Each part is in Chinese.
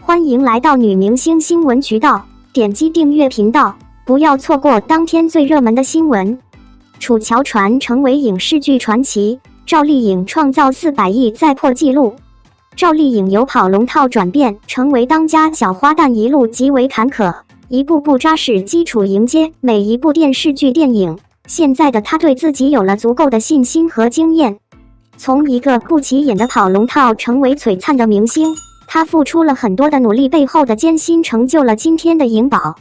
欢迎来到女明星新闻渠道，点击订阅频道，不要错过当天最热门的新闻。楚乔传成为影视剧传奇，赵丽颖创造400亿再破纪录。赵丽颖由跑龙套转变成为当家小花旦，一路极为坎坷，一步步扎实基础迎接每一部电视剧电影。现在的她对自己有了足够的信心和经验，从一个不起眼的跑龙套成为璀璨的明星。她付出了很多的努力，背后的艰辛成就了今天的颖宝。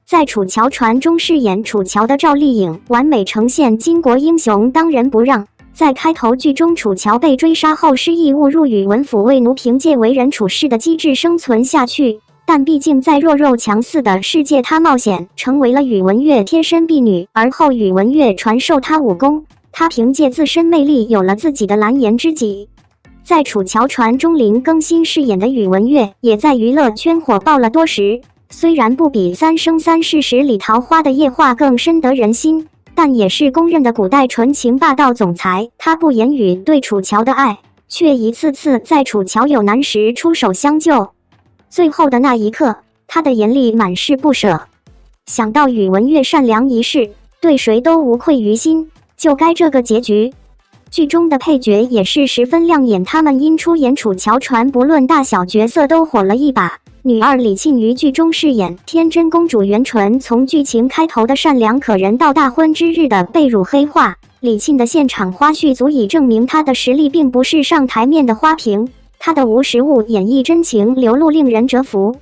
在《楚乔传》中饰演楚乔的赵丽颖，完美呈现巾帼英雄当仁不让。在开头剧中，楚乔被追杀后失忆误入宇文府为奴，凭借为人处事的机智生存下去。但毕竟在弱肉强食的世界，她冒险成为了宇文玥贴身婢女，而后宇文玥传授她武功，她凭借自身魅力有了自己的蓝颜知己。在《楚乔传》中，林更新饰演的宇文玥也在娱乐圈火爆了多时。虽然不比《三生三世十里桃花》的夜话更深得人心，但也是公认的古代纯情霸道总裁。他不言语对楚乔的爱，却一次次在楚乔有难时出手相救。最后的那一刻，他的眼里满是不舍。想到宇文玥善良一世，对谁都无愧于心，就该这个结局。剧中的配角也是十分亮眼，他们因出演《楚乔传》不论大小角色都火了一把。女二李沁于剧中饰演天真公主元纯，从剧情开头的善良可人到大婚之日的被辱黑化，李沁的现场花絮足以证明她的实力并不是上台面的花瓶。她的无实物演绎真情流露，令人折服。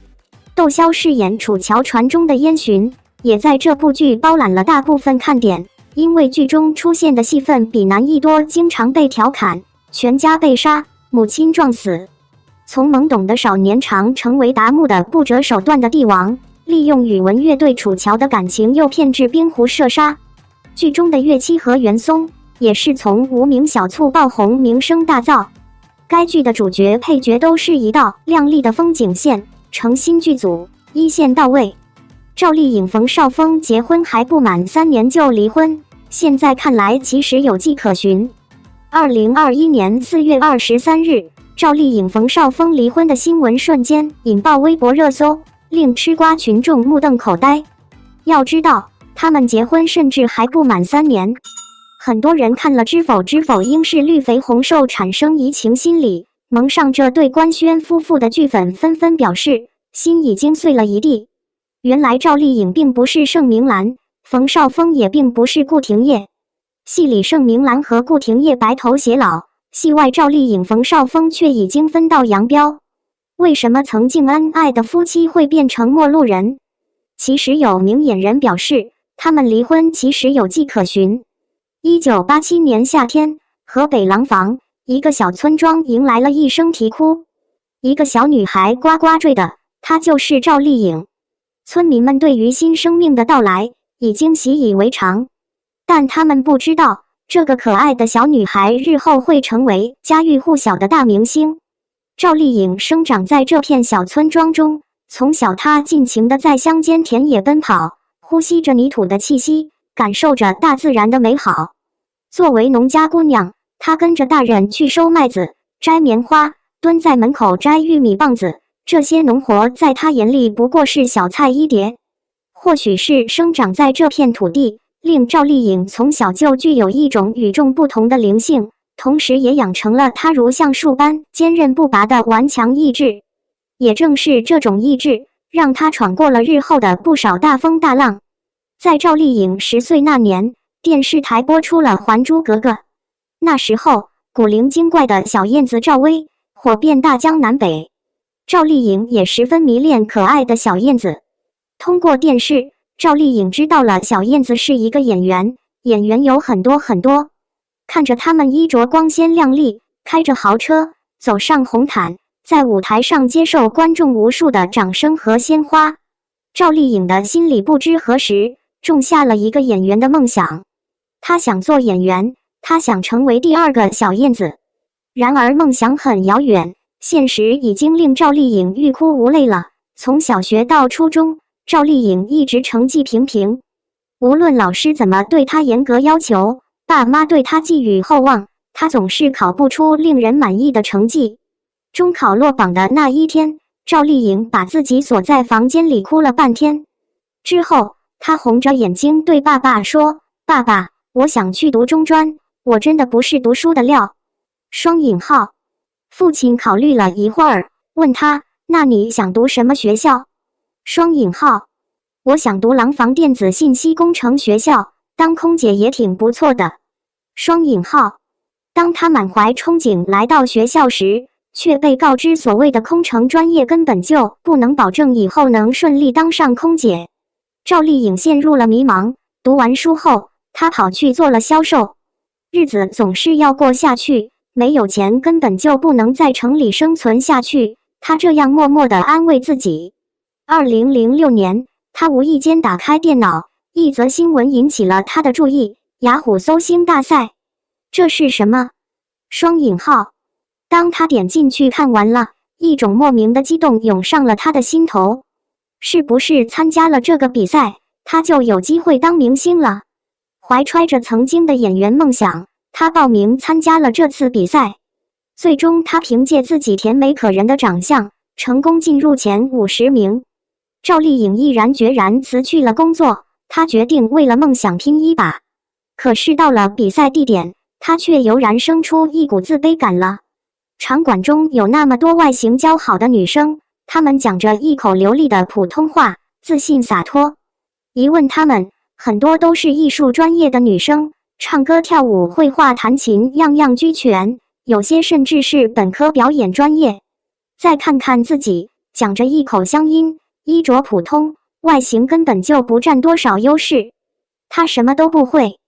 窦骁饰演《楚乔传》中的燕洵，也在这部剧包揽了大部分看点。因为剧中出现的戏份比男一多，经常被调侃全家被杀，母亲撞死。从懵懂的少年长成为达木的不择手段的帝王，利用宇文玥对楚乔的感情诱骗至冰湖射杀。剧中的岳七和袁松也是从无名小卒爆红，名声大噪。该剧的主角配角都是一道亮丽的风景线，诚心剧组一线到位。赵丽颖冯绍峰结婚还不满3年就离婚，现在看来其实有迹可循。2021年4月23日，赵丽颖冯绍峰离婚的新闻瞬间引爆微博热搜，令吃瓜群众目瞪口呆。要知道，他们结婚甚至还不满3年。很多人看了《知否应是绿肥红瘦》产生移情心理，蒙上这对官宣夫妇的剧粉纷纷表示心已经碎了一地。原来赵丽颖并不是盛明兰，冯绍峰也并不是顾廷烨。戏里盛明兰和顾廷烨白头偕老，戏外赵丽颖冯绍峰却已经分道扬镳。为什么曾经恩爱的夫妻会变成陌路人？其实有明眼人表示，他们离婚其实有迹可循。1987年夏天，河北廊坊一个小村庄迎来了一声啼哭，一个小女孩呱呱坠的，她就是赵丽颖。村民们对于新生命的到来已经习以为常，但他们不知道，这个可爱的小女孩日后会成为家喻户晓的大明星。赵丽颖生长在这片小村庄中，从小她尽情地在乡间田野奔跑，呼吸着泥土的气息，感受着大自然的美好。作为农家姑娘，她跟着大人去收麦子、摘棉花，蹲在门口摘玉米棒子，这些农活在她眼里不过是小菜一碟。或许是生长在这片土地，令赵丽颖从小就具有一种与众不同的灵性，同时也养成了她如橡树般坚韧不拔的顽强意志。也正是这种意志，让她闯过了日后的不少大风大浪。在赵丽颖10岁那年，电视台播出了《还珠格格》。那时候，古灵精怪的小燕子赵薇火遍大江南北，赵丽颖也十分迷恋可爱的小燕子。通过电视，赵丽颖知道了小燕子是一个演员，演员有很多。看着他们衣着光鲜亮丽，开着豪车，走上红毯，在舞台上接受观众无数的掌声和鲜花，赵丽颖的心里不知何时种下了一个演员的梦想。她想做演员，她想成为第2个小燕子。然而梦想很遥远，现实已经令赵丽颖欲哭无泪了。从小学到初中，赵丽颖一直成绩平平，无论老师怎么对她严格要求，爸妈对她寄予厚望，她总是考不出令人满意的成绩。中考落榜的那一天，赵丽颖把自己锁在房间里哭了半天。之后，她红着眼睛对爸爸说：“爸爸，我想去读中专，我真的不是读书的料。”双引号。父亲考虑了一会儿，问他：“那你想读什么学校？”双引号。我想读廊坊电子信息工程学校，当空姐也挺不错的。双引号。当他满怀憧憬来到学校时，却被告知所谓的空乘专业根本就不能保证以后能顺利当上空姐。赵丽颖陷入了迷茫。读完书后，她跑去做了销售。日子总是要过下去，没有钱根本就不能在城里生存下去，她这样默默地安慰自己。2006年，她无意间打开电脑，一则新闻引起了她的注意：雅虎搜星大赛。这是什么？双引号。当她点进去看完了，一种莫名的激动涌上了她的心头。是不是参加了这个比赛，她就有机会当明星了？怀揣着曾经的演员梦想，她报名参加了这次比赛。最终，她凭借自己甜美可人的长相，成功进入前50名。赵丽颖毅然决然辞去了工作，她决定为了梦想拼一把。可是到了比赛地点，她却油然生出一股自卑感了。场馆中有那么多外形姣好的女生，她们讲着一口流利的普通话，自信洒脱。一问她们，很多都是艺术专业的女生，唱歌跳舞绘画弹琴样样俱全，有些甚至是本科表演专业。再看看自己，讲着一口乡音，衣着普通，外形根本就不占多少优势。她什么都不会。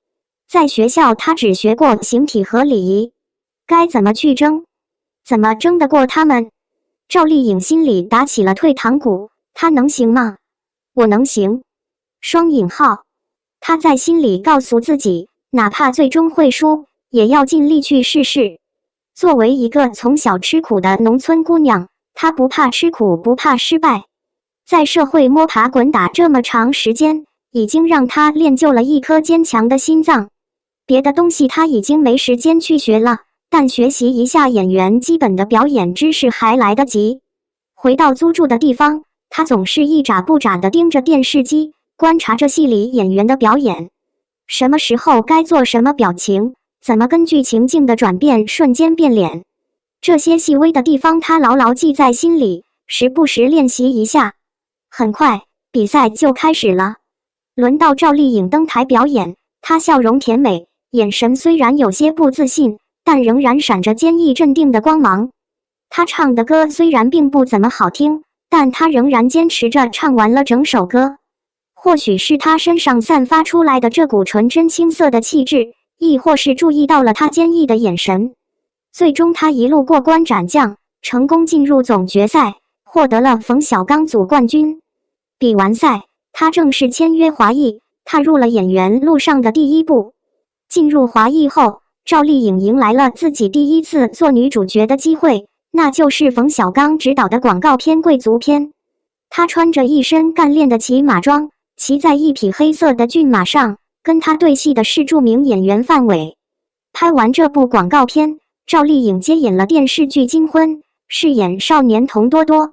在学校她只学过形体和礼仪，该怎么去争？怎么争得过他们？赵丽颖心里打起了退堂鼓，她能行吗？我能行。双引号。她在心里告诉自己，哪怕最终会输，也要尽力去试试。作为一个从小吃苦的农村姑娘，她不怕吃苦，不怕失败。在社会摸爬滚打这么长时间，已经让她练就了一颗坚强的心脏。别的东西她已经没时间去学了，但学习一下演员基本的表演知识还来得及。回到租住的地方，她总是一眨不眨地盯着电视机，观察着戏里演员的表演。什么时候该做什么表情，怎么根据情境的转变瞬间变脸，这些细微的地方她牢牢记在心里，时不时练习一下。很快，比赛就开始了。轮到赵丽颖登台表演，她笑容甜美，眼神虽然有些不自信，但仍然闪着坚毅镇定的光芒。她唱的歌虽然并不怎么好听，但她仍然坚持着唱完了整首歌。或许是她身上散发出来的这股纯真青涩的气质，亦或是注意到了她坚毅的眼神。最终她一路过关斩将，成功进入总决赛，获得了冯小刚组冠军。比完赛，她正式签约华谊，踏入了演员路上的第一步。进入华谊后，赵丽颖迎来了自己第一次做女主角的机会，那就是冯小刚执导的广告片《贵族篇》。她穿着一身干练的骑马装，骑在一匹黑色的骏马上，跟她对戏的是著名演员范伟。拍完这部广告片，赵丽颖接演了电视剧《金婚》，饰演少年童多多。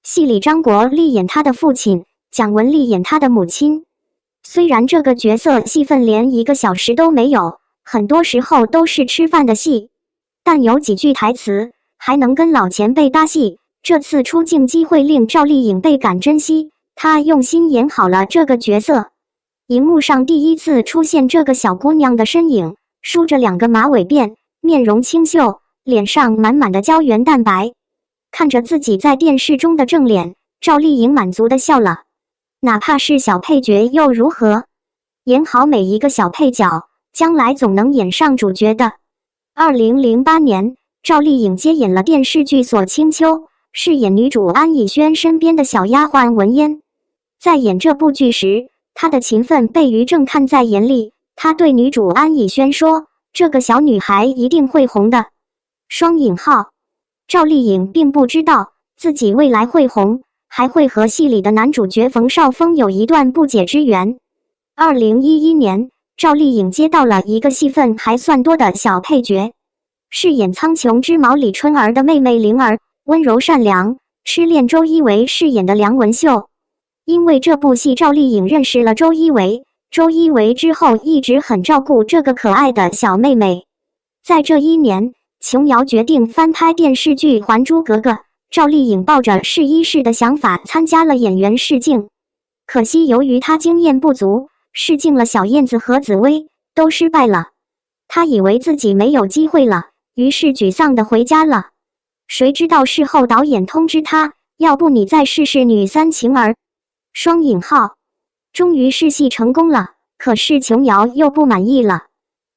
戏里张国立演他的父亲，蒋雯丽演他的母亲。虽然这个角色戏份连1个小时都没有，很多时候都是吃饭的戏，但有几句台词还能跟老前辈搭戏。这次出镜机会令赵丽颖倍感珍惜，她用心演好了这个角色。荧幕上第一次出现这个小姑娘的身影，梳着2个马尾辫，面容清秀，脸上满满的胶原蛋白。看着自己在电视中的正脸，赵丽颖满足地笑了。哪怕是小配角又如何？演好每一个小配角，将来总能演上主角的。2008年，赵丽颖接演了电视剧《锁清秋》，饰演女主安以轩身边的小丫鬟文嫣。在演这部剧时，她的勤奋被于正看在眼里。她对女主安以轩说：“这个小女孩一定会红的。”双引号。赵丽颖并不知道自己未来会红，还会和戏里的男主角冯绍峰有一段不解之缘。2011年，赵丽颖接到了一个戏份还算多的小配角，饰演苍穹之矛李春儿的妹妹灵儿，温柔善良，痴恋周一围饰演的梁文秀。因为这部戏，赵丽颖认识了周一围，周一围之后一直很照顾这个可爱的小妹妹。在这一年，琼瑶决定翻拍电视剧《还珠格格》，赵丽颖抱着试一试的想法参加了演员试镜，可惜由于她经验不足，试镜了小燕子和紫薇都失败了。她以为自己没有机会了，于是沮丧地回家了。谁知道事后导演通知她，要不你再试试女三晴儿。双引号，终于试戏成功了，可是琼瑶又不满意了。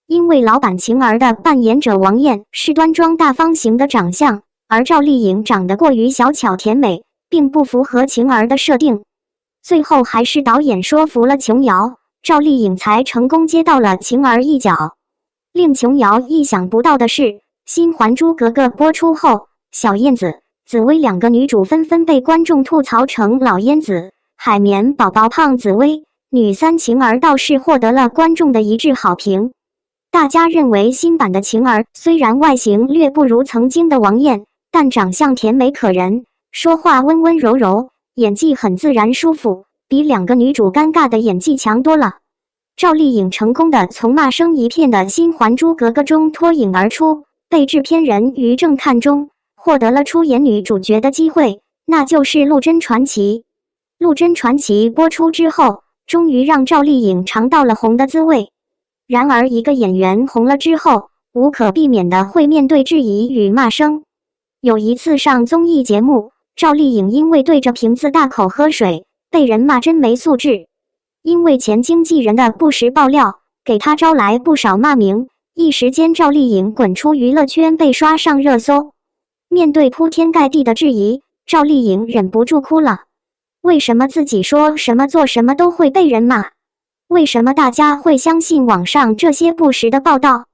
因为老板晴儿的扮演者王艳是端庄大方型的长相，而赵丽颖长得过于小巧甜美，并不符合晴儿的设定。最后还是导演说服了琼瑶，赵丽颖才成功接到了晴儿一角。令琼瑶意想不到的是，新《还珠格格》播出后，小燕子、紫薇两个女主纷纷被观众吐槽成老烟子、海绵宝宝胖紫薇，女三晴儿倒是获得了观众的一致好评。大家认为新版的晴儿虽然外形略不如曾经的王艳，但长相甜美可人，说话温温柔柔，演技很自然舒服，比两个女主尴尬的演技强多了。赵丽颖成功的从骂声一片的新《还珠格格》中脱颖而出，被制片人于正看中，获得了出演女主角的机会，那就是《陆贞传奇》。《陆贞传奇》播出之后，终于让赵丽颖尝到了红的滋味。然而，一个演员红了之后，无可避免的会面对质疑与骂声。有一次上综艺节目，赵丽颖因为对着瓶子大口喝水，被人骂真没素质。因为前经纪人的不实爆料，给她招来不少骂名，一时间赵丽颖滚出娱乐圈，被刷上热搜。面对铺天盖地的质疑，赵丽颖忍不住哭了。为什么自己说什么做什么都会被人骂？为什么大家会相信网上这些不实的报道？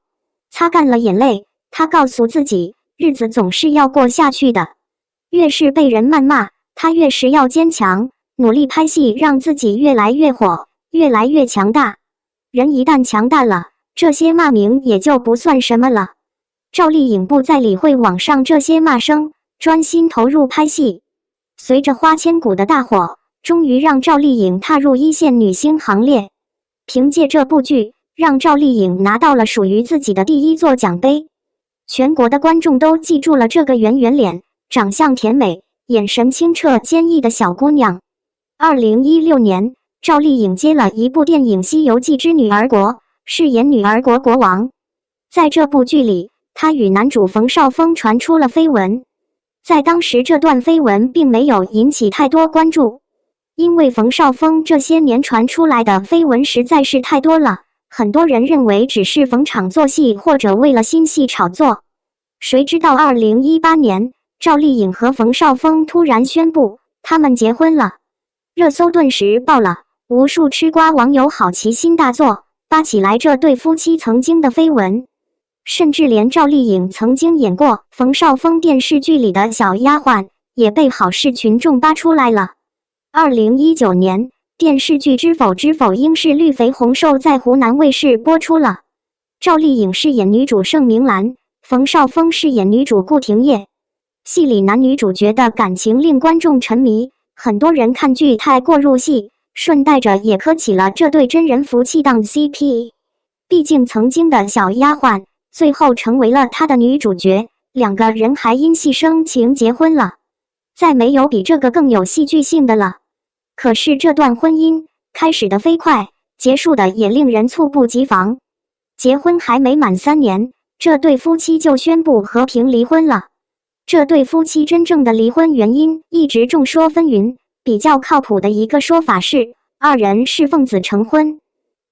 擦干了眼泪，她告诉自己，日子总是要过下去的。越是被人谩骂，她越是要坚强，努力拍戏，让自己越来越火，越来越强大。人一旦强大了，这些骂名也就不算什么了。赵丽颖不再理会网上这些骂声，专心投入拍戏。随着《花千骨》的大火，终于让赵丽颖踏入一线女星行列。凭借这部剧，让赵丽颖拿到了属于自己的第一座奖杯。全国的观众都记住了这个圆圆脸、长相甜美、眼神清澈坚毅的小姑娘。2016年，赵丽颖接了一部电影《西游记之女儿国》，饰演女儿国国王。在这部剧里，她与男主冯绍峰传出了绯闻。在当时，这段绯闻并没有引起太多关注。因为冯绍峰这些年传出来的绯闻实在是太多了，很多人认为只是逢场作戏或者为了新戏炒作。谁知道2018年，赵丽颖和冯绍峰突然宣布他们结婚了，热搜顿时爆了，无数吃瓜网友好奇心大作，扒起来这对夫妻曾经的绯闻，甚至连赵丽颖曾经演过冯绍峰电视剧里的小丫鬟也被好事群众扒出来了。2019年，电视剧《知否知否应是绿肥红瘦》在湖南卫视播出了。赵丽颖饰演女主盛明兰，冯绍峰饰演女主顾廷烨。戏里男女主角的感情令观众沉迷，很多人看剧太过入戏，顺带着也磕起了这对真人福气档 CP。毕竟曾经的小丫鬟，最后成为了他的女主角，两个人还因戏生情结婚了。再没有比这个更有戏剧性的了。可是这段婚姻开始的飞快，结束的也令人猝不及防。结婚还没满3年，这对夫妻就宣布和平离婚了。这对夫妻真正的离婚原因一直众说纷纭，比较靠谱的一个说法是，二人是奉子成婚。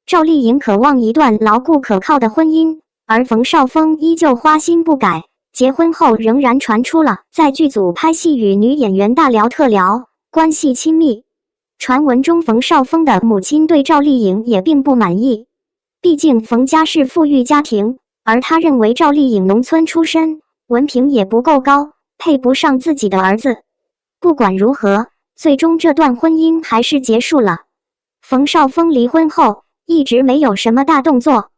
赵丽颖渴望一段牢固可靠的婚姻，而冯绍峰依旧花心不改。结婚后仍然传出了在剧组拍戏与女演员大聊特聊，关系亲密。传闻中冯绍峰的母亲对赵丽颖也并不满意，毕竟冯家是富裕家庭，而他认为赵丽颖农村出身，文凭也不够高，配不上自己的儿子。不管如何，最终这段婚姻还是结束了。冯绍峰离婚后一直没有什么大动作。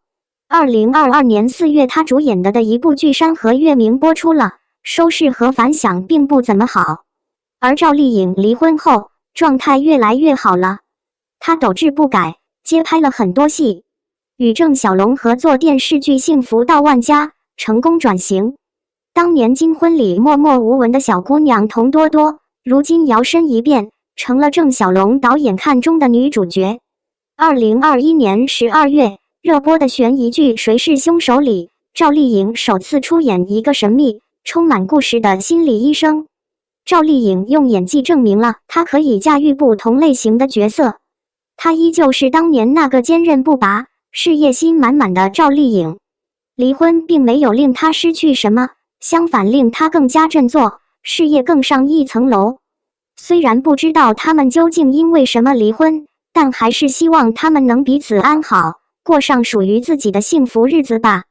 2022年4月，他主演的一部剧《山河月明》播出了，收视和反响并不怎么好。而赵丽颖离婚后，状态越来越好了。她斗志不改，接拍了很多戏，与郑晓龙合作电视剧《幸福到万家》，成功转型。当年金婚里默默无闻的小姑娘童多多，如今摇身一变，成了郑晓龙导演看中的女主角。2021年12月，热播的悬疑剧《谁是凶手》里，赵丽颖首次出演一个神秘、充满故事的心理医生。赵丽颖用演技证明了她可以驾驭不同类型的角色。她依旧是当年那个坚韧不拔、事业心满满的赵丽颖。离婚并没有令她失去什么，相反令她更加振作，事业更上一层楼。虽然不知道他们究竟因为什么离婚，但还是希望他们能彼此安好，过上属于自己的幸福日子吧。